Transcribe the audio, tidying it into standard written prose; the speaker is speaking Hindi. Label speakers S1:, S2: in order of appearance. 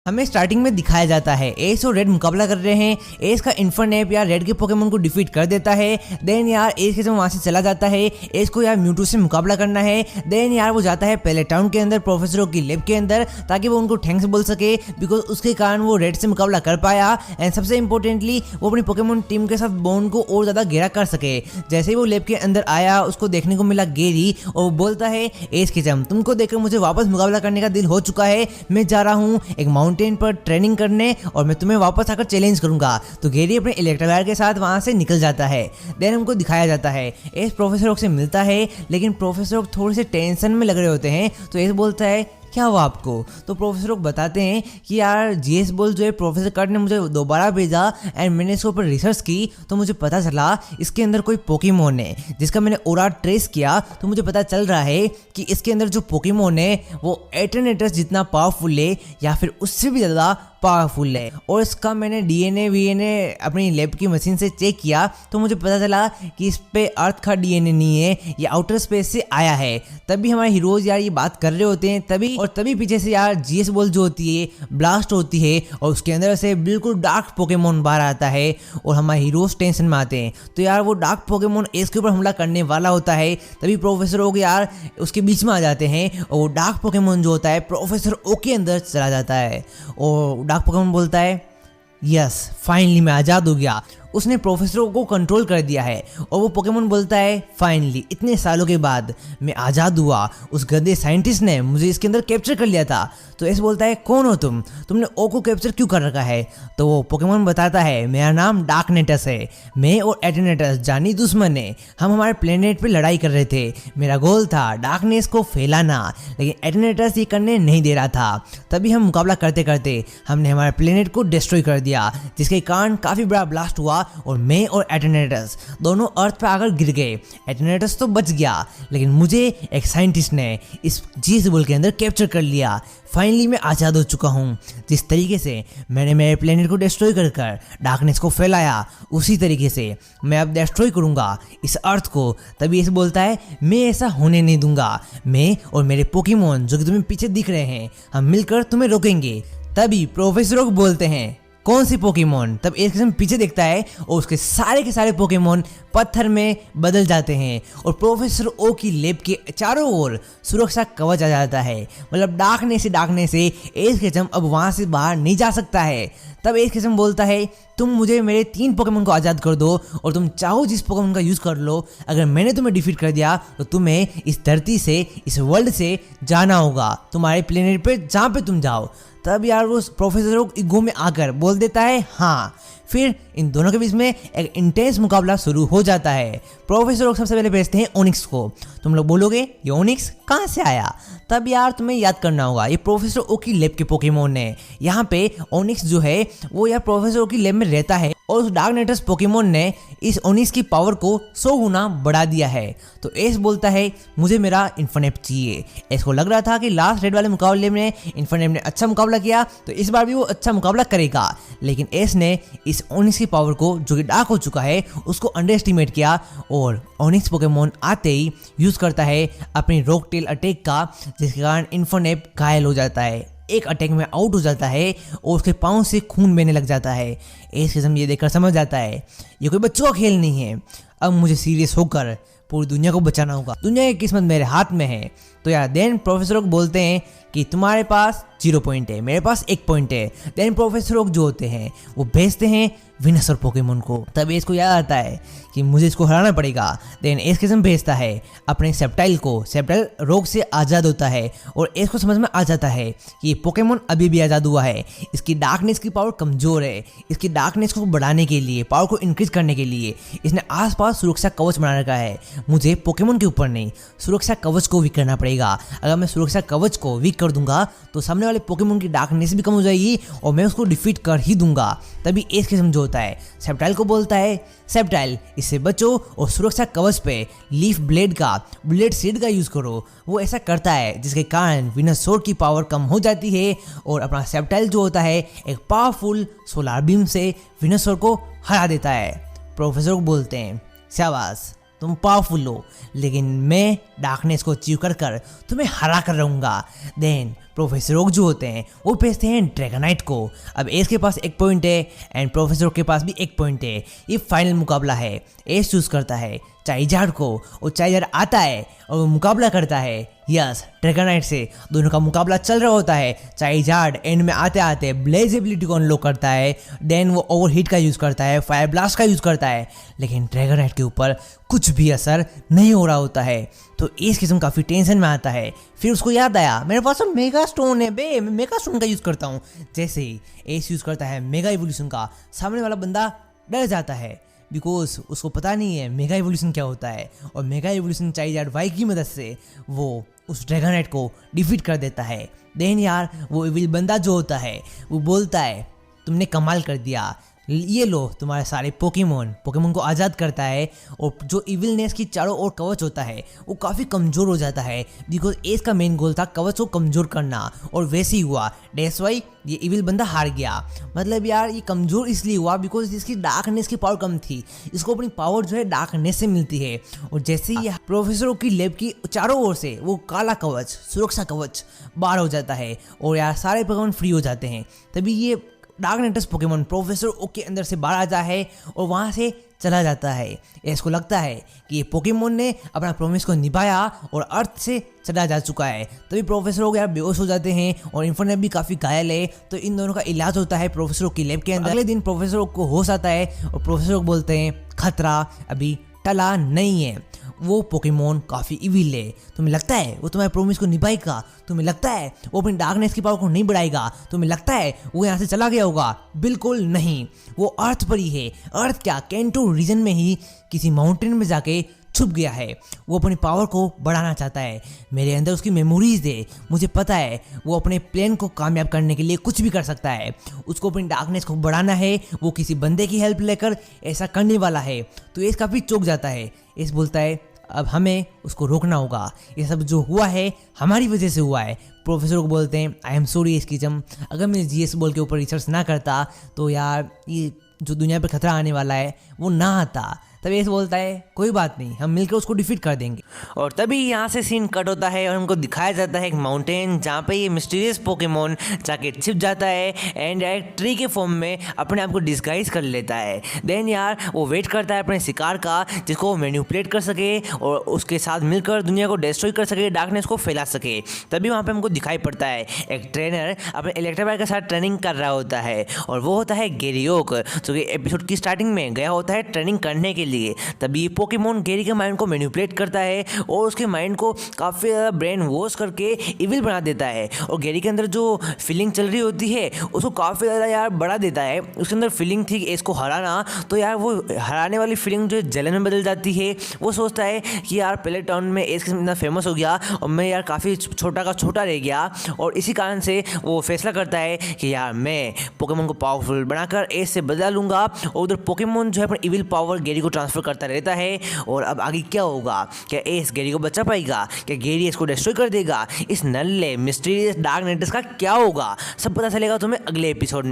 S1: हमें स्टार्टिंग में दिखाया जाता है एस और रेड मुकाबला कर रहे हैं। एस का इन्फरनेप यार रेड के पोकेमोन को डिफीट कर देता है। देन यार एस के वहाँ से चला जाता है। एस को यार म्यूटू से मुकाबला करना है। देन यार वो जाता है पहले टाउन के अंदर प्रोफेसर ओक की लैब के अंदर ताकि वो उनको थैंक्स बोल सके बिकॉज उसके कारण वो रेड से मुकाबला कर पाया। एंड सबसे इंपॉर्टेंटली वो अपनी पोकेमोन टीम के साथ बॉन्ड को और ज़्यादा गहरा कर सके। जैसे ही वो लैब के अंदर आया उसको देखने को मिला गेरी और वो बोलता है एस किचम तुमको देखकर मुझे वापस मुकाबला करने का दिल हो चुका है। मैं जा रहा हूँ एक माउंटेन पर ट्रेनिंग करने और मैं तुम्हें वापस आकर चैलेंज करूंगा। तो गेरी अपने इलेक्ट्रोवायर के साथ वहां से निकल जाता है। देन हमको दिखाया जाता है एस प्रोफेसर ओक से मिलता है लेकिन प्रोफेसर ओक थोड़ी सी टेंशन में लग रहे होते हैं। तो एस बोलता है क्या हुआ आपको। तो प्रोफेसर ओक बताते हैं कि यार जीएस बॉल जो है प्रोफेसर कट ने मुझे दोबारा भेजा एंड मैंने इसके ऊपर रिसर्च की तो मुझे पता चला इसके अंदर कोई पोकेमोन है जिसका मैंने ओरा ट्रेस किया। तो मुझे पता चल रहा है कि इसके अंदर जो पोकेमोन है वो एटर्नेटस जितना पावरफुल है या फिर उससे भी ज़्यादा पावरफुल है। और इसका मैंने डीएनए वीएनए अपनी लैब की मशीन से चेक किया तो मुझे पता चला कि इस पे अर्थ का डीएनए नहीं है, ये आउटर स्पेस से आया है। तभी हमारे हीरोज यार ये बात कर रहे होते हैं तभी पीछे से यार जीएस बॉल जो होती है ब्लास्ट होती है और उसके अंदर से बिल्कुल डार्क पोकेमोन बाहर आता है और हमारे हीरोज टेंशन में आते हैं। तो यार वो डार्क पोकेमोन एस के ऊपर हमला करने वाला होता है। तभी प्रोफेसर ओक यार उसके बीच में आ जाते हैं और वो डार्क पोकेमोन जो होता है प्रोफेसर ओक के अंदर चला जाता है और डार्क पोकेमोन बोलता है यस फाइनली मैं आज़ाद हो गया। उसने प्रोफेसर को कंट्रोल कर दिया है। और वो पोकेमोन बोलता है फाइनली इतने सालों के बाद मैं आज़ाद हुआ। उस गधे साइंटिस्ट ने मुझे इसके अंदर कैप्चर कर लिया था। तो ऐसे बोलता है कौन हो तुमने ओ को कैप्चर क्यों कर रखा है। तो वो पोकेमोन बताता है मेरा नाम डार्कनेटस है। मैं और एटर्नेटस जानी दुश्मन है। हम हमारे प्लेनेट पे लड़ाई कर रहे थे। मेरा गोल था डार्कनेस को फैलाना लेकिन एटर्नेटस ये करने नहीं दे रहा था। तभी हम मुकाबला करते करते हमने हमारे प्लेनेट को डिस्ट्रॉय कर दिया जिसके कारण काफ़ी बड़ा ब्लास्ट हुआ और मैं और एटर्नेटस दोनों अर्थ पर आकर गिर गए। एटर्नेटस तो बच गया लेकिन मुझे एक साइंटिस्ट ने इस जीएस बॉल के अंदर कैप्चर कर लिया। फाइनली मैं आज़ाद हो चुका हूँ। जिस तरीके से मैंने मेरे प्लेनेट को डिस्ट्रॉय कर डार्कनेस को फैलाया उसी तरीके से मैं अब डिस्ट्रॉय करूँगा इस अर्थ को। तभी ऐसे बोलता है मैं ऐसा होने नहीं दूंगा। मैं और मेरे पोकेमोन जो कि तुम्हें पीछे दिख रहे हैं हम मिलकर तुम्हें रोकेंगे। तभी प्रोफेसर ओक बोलते हैं कौन सी पोकेमोन। तब एक किस्म पीछे देखता है और उसके सारे के सारे पोकेमोन पत्थर में बदल जाते हैं और प्रोफेसर ओ की लैब के चारों ओर सुरक्षा कवच आ जाता है। मतलब डाकने से एस किस्म अब वहाँ से बाहर नहीं जा सकता है। तब एस किस्म बोलता है तुम मुझे मेरे 3 पोकेमोन को आज़ाद कर दो और तुम चाहो जिस पोकेमोन का यूज़ कर लो। अगर मैंने तुम्हें डिफीट कर दिया तो तुम्हें इस धरती से इस वर्ल्ड से जाना होगा तुम्हारे प्लेनेट पे जहाँ पे तुम जाओ। तब यार वो प्रोफेसर ओक ईगो में आकर बोल देता है हाँ। फिर इन दोनों के बीच में एक इंटेंस मुकाबला शुरू हो जाता है। प्रोफेसर ओक सबसे पहले भेजते हैं ओनिक्स को। तुम लोग बोलोगे ये ओनिक्स कहाँ से आया। तब यार तुम्हें याद करना होगा ये प्रोफेसर ओक की लैब के पोकेमोन है। यहाँ पे ओनिक्स जो है वो यार प्रोफेसर ओक की लैब में रहता है और उस डार्कनेटस पोकेमोन ने इस ओनिक्स की पावर को 100 गुना बढ़ा दिया है। तो एस बोलता है मुझे मेरा इन्फरनेप चाहिए। एस को लग रहा था कि लास्ट रेड वाले मुकाबले में इन्फरनेप ने अच्छा मुकाबला किया तो इस बार भी वो अच्छा मुकाबला करेगा। लेकिन एस ने इस ओनिक्स की पावर को जो कि डार्क हो चुका है उसको अंडर एस्टिमेट किया और ओनिक्स पोकेमोन आते ही यूज़ करता है अपनी रॉक टेल अटैक का जिसके कारण इन्फरनेप घायल हो जाता है। एक अटैक में आउट हो जाता है और उसके पाँव से खून बहने लग जाता है। एस किस्म ये देखकर समझ जाता है ये कोई बच्चों का खेल नहीं है। अब मुझे सीरियस होकर पूरी दुनिया को बचाना होगा। दुनिया की किस्मत मेरे हाथ में है। तो यार देन प्रोफेसर ओक बोलते हैं कि तुम्हारे पास 0 पॉइंट है मेरे पास 1 पॉइंट है। देन प्रोफेसर ओक जो होते हैं वो भेजते हैं विनसर पोकेमोन को। तब एस को याद आता है कि मुझे इसको हराना पड़ेगा। देन एस किस्म भेजता है अपने सेप्टाइल को। सेप्टाइल रोग से आज़ाद होता है और एस को समझ में आ जाता है कि ये पोकेमोन अभी भी आज़ाद हुआ है। इसकी डार्कनेस की पावर कमज़ोर है। इसकी डार्कनेस को बढ़ाने के लिए पावर को इंक्रीज करने के लिए इसने आसपास सुरक्षा कवच बना रखा है। मुझे पोकेमोन के ऊपर नहीं सुरक्षा कवच को वीक करना पड़ेगा। अगर मैं सुरक्षा कवच को वीक कर दूंगा तो सामने वाले पोकेमोन की डार्कनेस भी कम हो जाएगी और मैं उसको डिफीट कर ही दूंगा। तभी एस किस्म जो होता है सेप्टाइल को बोलता है सेप्टाइल इससे बचो और सुरक्षा कवच पे लीफ ब्लेड सीड का यूज़ करो। वो ऐसा करता है जिसके कारण विनसोर की पावर कम हो जाती है और अपना सेप्टाइल जो होता है एक पावरफुल सोलार बीम से विनसोर को हरा देता है। प्रोफेसर को बोलते हैं शाबाश तुम पावरफुल हो, लेकिन मैं डार्कनेस को अचीव कर कर तुम्हें हरा कर रहूँगा। देन प्रोफेसर ओक जो होते हैं वो भेजते हैं ड्रैगनाइट को। अब एस के पास 1 पॉइंट है एंड प्रोफेसर ओक के पास भी 1 पॉइंट है। ये फाइनल मुकाबला है। एस चूज करता है चाइजार्ड को और चाइजार्ड आता है और वो मुकाबला करता है यस ड्रैगनाइट से। दोनों का मुकाबला चल रहा होता है। चाइजार्ड एंड में आते आते ब्लेज एबिलिटी को अनलॉक करता है। देन वो ओवरहीट का यूज़ करता है, फायर ब्लास्ट का यूज़ करता है, लेकिन ड्रैगनाइट के ऊपर कुछ भी असर नहीं हो रहा होता है। तो इस किस्म काफ़ी टेंशन में आता है। फिर उसको याद आया मेरे पास तो मेगा स्टोन है बे, मैं मेगा स्टोन का यूज़ करता हूँ। जैसे ही एस यूज़ करता है मेगा इवोल्यूशन का, सामने वाला बंदा डर जाता है बिकॉज उसको पता नहीं है मेगा इवोल्यूशन क्या होता है। और मेगा इवोल्यूशन चाइजार्ड वाई की मदद से वो उस ड्रैगनाइट को डिफीट कर देता है। देन यार वो इविल बंदा जो होता है वो बोलता है तुमने कमाल कर दिया, ये लो तुम्हारे सारे पोकेमोन को आज़ाद करता है। और जो इविलनेस की चारों ओर कवच होता है वो काफ़ी कमज़ोर हो जाता है बिकॉज एस का मेन गोल था कवच को कमज़ोर करना, और वैसे ही हुआ। डेट्स वाई ये इविल बंदा हार गया। मतलब यार ये कमज़ोर इसलिए हुआ बिकॉज इसकी डार्कनेस की पावर कम थी। इसको अपनी पावर जो है डार्कनेस से मिलती है। और जैसे ही प्रोफेसरों की लैब की चारों ओर से वो काला कवच, सुरक्षा कवच बाहर हो जाता है और यार सारे पोकेमोन फ्री हो जाते हैं। तभी ये डार्कनेटस पोकेमोन प्रोफेसर ओक के अंदर से बाहर आता है और वहाँ से चला जाता है। इसको लगता है कि ये पोकेमोन ने अपना प्रॉमिस को निभाया और अर्थ से चला जा चुका है। तभी प्रोफेसर ओक यार बेहोश हो जाते हैं और इन्फर्नेप भी काफ़ी घायल है। तो इन दोनों का इलाज होता है प्रोफेसर ओक की लैब के अंदर। अगले दिन प्रोफेसर ओक को होश आता है और प्रोफेसर ओक बोलते हैं खतरा अभी टला नहीं है। वो पोकेमोन काफ़ी इविल है। तुम्हें लगता है वो तुम्हारे प्रोमिस को निभाएगा? तुम्हें लगता है वो अपनी डार्कनेस की पावर को नहीं बढ़ाएगा? तुम्हें लगता है वो यहाँ से चला गया होगा? बिल्कुल नहीं, वो अर्थ पर ही है। अर्थ क्या, कैंटो रीजन में ही किसी माउंटेन में जाके छुप गया है। वो अपनी पावर को बढ़ाना चाहता है। मेरे अंदर उसकी मेमोरीज है, मुझे पता है वो अपने प्लान को कामयाब करने के लिए कुछ भी कर सकता है। उसको अपनी डार्कनेस को बढ़ाना है, वो किसी बंदे की हेल्प लेकर ऐसा करने वाला है। तो एस काफ़ी चौंक जाता है। एस बोलता है अब हमें उसको रोकना होगा, ये सब जो हुआ है हमारी वजह से हुआ है। प्रोफेसर को बोलते हैं आई एम सॉरी एस्किजम, अगर मैं जीएस बॉल के ऊपर रिसर्च ना करता तो यार ये जो दुनिया पर खतरा आने वाला है वो ना आता। तभी ऐसे बोलता है कोई बात नहीं, हम मिलकर उसको डिफीट कर देंगे। और तभी यहाँ से सीन कट होता है और हमको दिखाया जाता है एक माउंटेन जहाँ पे ये मिस्टीरियस पोकेमोन जाके छिप जाता है एंड एक ट्री के फॉर्म में अपने आप को डिस्गाइज कर लेता है। देन यार वो वेट करता है अपने शिकार का जिसको वो मैनिपुलेट कर सके और उसके साथ मिलकर दुनिया को डिस्ट्रॉय कर सके, डार्कनेस को फैला सके। तभी वहाँ पर हमको दिखाई पड़ता है एक ट्रेनर अपने इलेक्ट्रोबाई के साथ ट्रेनिंग कर रहा होता है और वो होता है गैरी ओक, जो कि एपिसोड की स्टार्टिंग में गया होता है ट्रेनिंग करने के लिए। तभी पोकेमोन गैरी के माइंड को मैनिपुलेट करता है और उसके माइंड को काफ़ी ज़्यादा ब्रेन वॉश करके इविल बना देता है। और गैरी के अंदर जो फीलिंग चल रही होती है उसको काफ़ी ज़्यादा यार बढ़ा देता है। उसके अंदर फीलिंग थी इसको हराना, तो यार वो हराने वाली फीलिंग जो जलन में बदल जाती है। वो सोचता है कि यार पहले टाउन में एस इतना फेमस हो गया और मैं यार काफ़ी छोटा का छोटा रह गया, और इसी कारण से वो फैसला करता है कि यार मैं पोकेमोन को पावरफुल बनाकर एस से बदला लूँगा। और उधर पोकेमोन जो है अपनी इविल पावर गैरी को ट्रांसफर करता रहता है। और अब आगे क्या होगा? क्या एस गैरी को बचा पाएगा? क्या गैरी इसको डिस्ट्रॉय कर देगा? इस नल्ले मिस्टीरियस डार्कनेटस का क्या होगा? सब पता चलेगा तुम्हें अगले एपिसोड में।